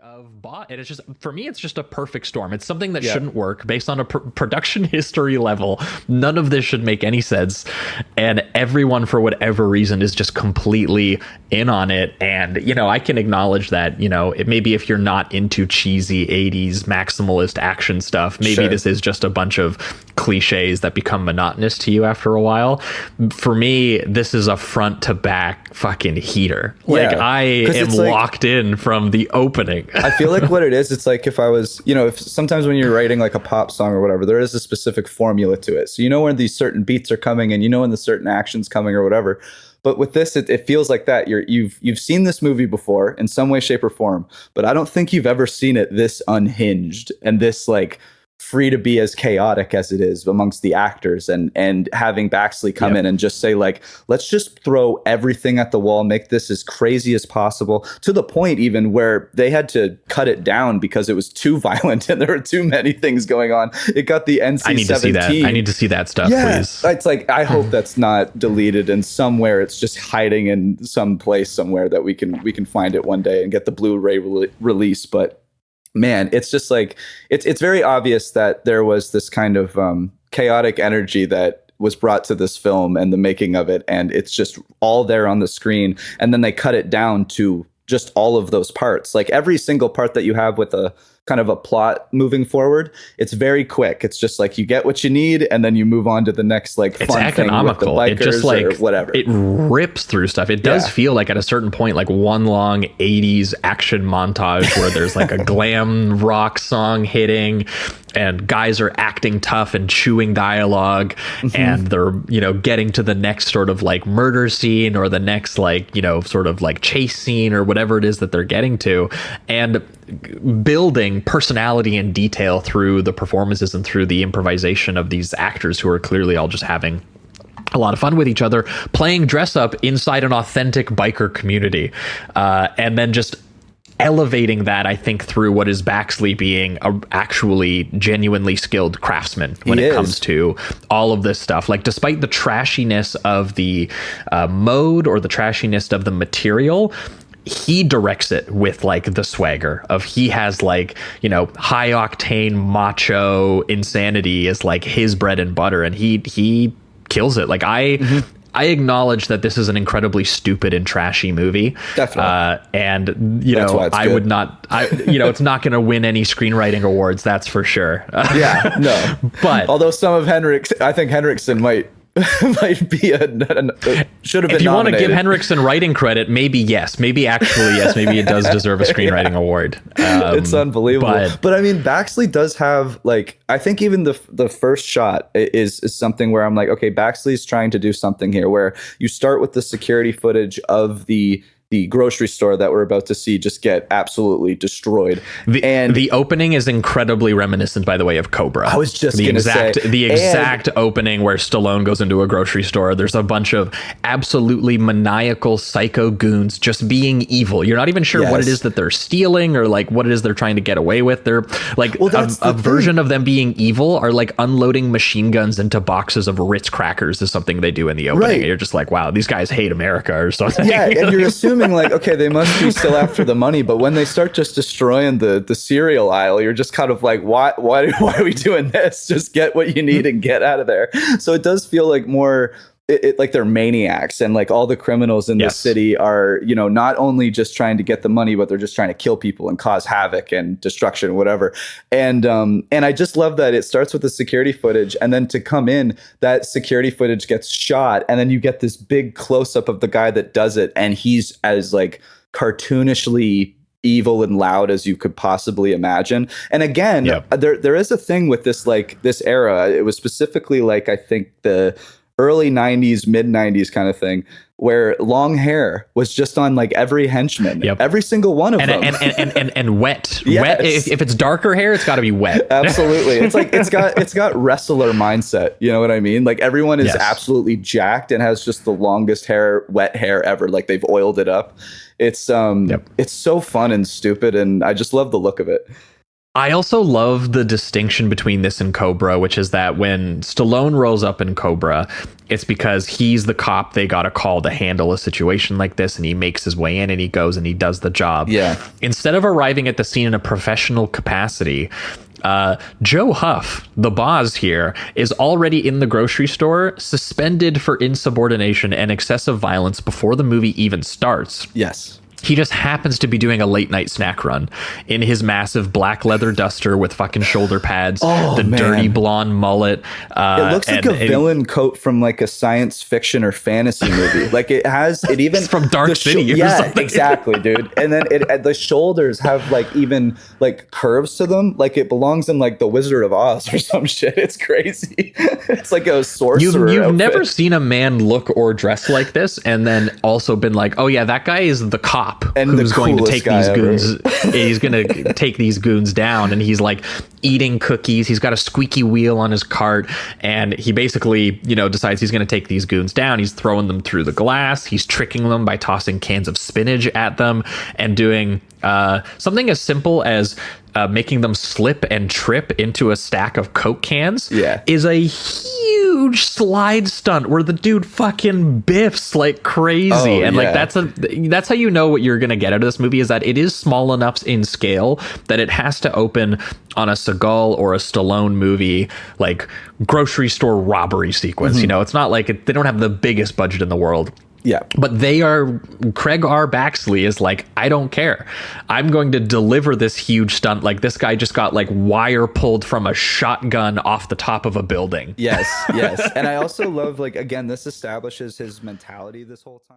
of bought, and it's just, for me, it's just a perfect storm. It's something that shouldn't work based on a production history level. None of this should make any sense, and everyone, for whatever reason, is just completely in on it. And I can acknowledge that maybe if you're not into cheesy 80s maximalist action stuff, maybe this is just a bunch of cliches that become monotonous to you after a while. For me, this is a front to back fucking heater. I am locked in from the opening. I feel like what it is, it's like if I was, if sometimes when you're writing like a pop song or whatever, there is a specific formula to it. So when these certain beats are coming and when the certain action's coming or whatever. But with this, it feels like that. You've seen this movie before in some way, shape, or form, but I don't think you've ever seen it this unhinged and this like free to be as chaotic as it is amongst the actors, and having Baxley come in and just say like, let's just throw everything at the wall, make this as crazy as possible, to the point even where they had to cut it down because it was too violent and there were too many things going on. It got the NC-17. I need to see that stuff, please. It's like, I hope that's not deleted and somewhere it's just hiding in some place somewhere that we can find it one day and get the Blu-ray release. But man, it's just like, it's very obvious that there was this kind of chaotic energy that was brought to this film and the making of it, and it's just all there on the screen. And then they cut it down to just all of those parts. Like every single part that you have with a kind of a plot moving forward, it's very quick. It's just like you get what you need and then you move on to the next like fun economical thing with the bikers, it just like or whatever. It rips through stuff. It does feel like at a certain point like one long 80s action montage where there's like a glam rock song hitting and guys are acting tough and chewing dialogue, and they're getting to the next sort of like murder scene or the next like sort of like chase scene or whatever it is that they're getting to, and building personality and detail through the performances and through the improvisation of these actors who are clearly all just having a lot of fun with each other, playing dress up inside an authentic biker community, and then just elevating that, I think, through what is Baxley being a actually genuinely skilled craftsman when it comes to all of this stuff. Like, despite the trashiness of the mode or the trashiness of the material, he directs it with like the swagger of, he has like, high octane macho insanity is like his bread and butter, and he kills it. Like I acknowledge that this is an incredibly stupid and trashy movie. Definitely. And I would not, it's not going to win any screenwriting awards. That's for sure. No. But although some of I think Henriksen might be should have been. If you want to nominated. give Henriksen writing credit, maybe yes, maybe actually yes, maybe it does deserve a screenwriting award. It's unbelievable. But I mean, Baxley does have like, I think even the first shot is something where I'm like, okay, Baxley's trying to do something here, where you start with the security footage of the grocery store that we're about to see just get absolutely destroyed. The opening is incredibly reminiscent, by the way, of Cobra. I was just going to say. The exact opening where Stallone goes into a grocery store. There's a bunch of absolutely maniacal psycho goons just being evil. You're not even sure what it is that they're stealing or like what it is they're trying to get away with. They're like, a version of them being evil are like unloading machine guns into boxes of Ritz crackers is something they do in the opening. And you're just like, wow, these guys hate America or something. Yeah, and you're assuming like, okay, they must be still after the money, but when they start just destroying the cereal aisle, you're just kind of like, why are we doing this? Just get what you need and get out of there. So it does feel like more like they're maniacs, and like all the criminals in the city are, not only just trying to get the money, but they're just trying to kill people and cause havoc and destruction or whatever. And I just love that it starts with the security footage, and then to come in, that security footage gets shot, and then you get this big close up of the guy that does it, and he's as like cartoonishly evil and loud as you could possibly imagine. And again, there is a thing with this, like this era. It was specifically like, I think the early 90s, mid 90s kind of thing, where long hair was just on like every henchman, every single one of them. And wet. Wet. If it's darker hair, it's got to be wet. Absolutely. It's like, it's got wrestler mindset. You know what I mean? Like everyone is absolutely jacked and has just the longest hair, wet hair ever. Like they've oiled it up. It's so fun and stupid, and I just love the look of it. I also love the distinction between this and Cobra, which is that when Stallone rolls up in Cobra, it's because he's the cop they got a call to handle a situation like this, and he makes his way in and he goes and he does the job. Yeah. Instead of arriving at the scene in a professional capacity, Joe Huff, the boss here, is already in the grocery store, suspended for insubordination and excessive violence before the movie even starts. Yes. He just happens to be doing a late night snack run in his massive black leather duster with fucking shoulder pads, dirty blonde mullet. It looks like a villain coat from like a science fiction or fantasy movie. Like it even it's from Dark City. Yeah, something. Exactly, dude. And then the shoulders have like even like curves to them. Like it belongs in like the Wizard of Oz or some shit. It's crazy. It's like a sorcerer. You've never seen a man look or dress like this and then also been like, oh yeah, that guy is the cop. And who's going to take these ever. goons. He's going to take these goons down, and he's like eating cookies. He's got a squeaky wheel on his cart, and he basically, decides he's going to take these goons down. He's throwing them through the glass. He's tricking them by tossing cans of spinach at them and doing something as simple as making them slip and trip into a stack of Coke cans. Is a huge slide stunt where the dude fucking biffs like crazy. Like that's how you know what you're gonna get out of this movie, is that it is small enough in scale that it has to open on a Seagal or a Stallone movie, like grocery store robbery sequence. It's not like they don't have the biggest budget in the world. Yeah. But Craig R. Baxley is like, I don't care. I'm going to deliver this huge stunt. Like this guy just got like wire pulled from a shotgun off the top of a building. Yes. And I also love, like, again, this establishes his mentality this whole time.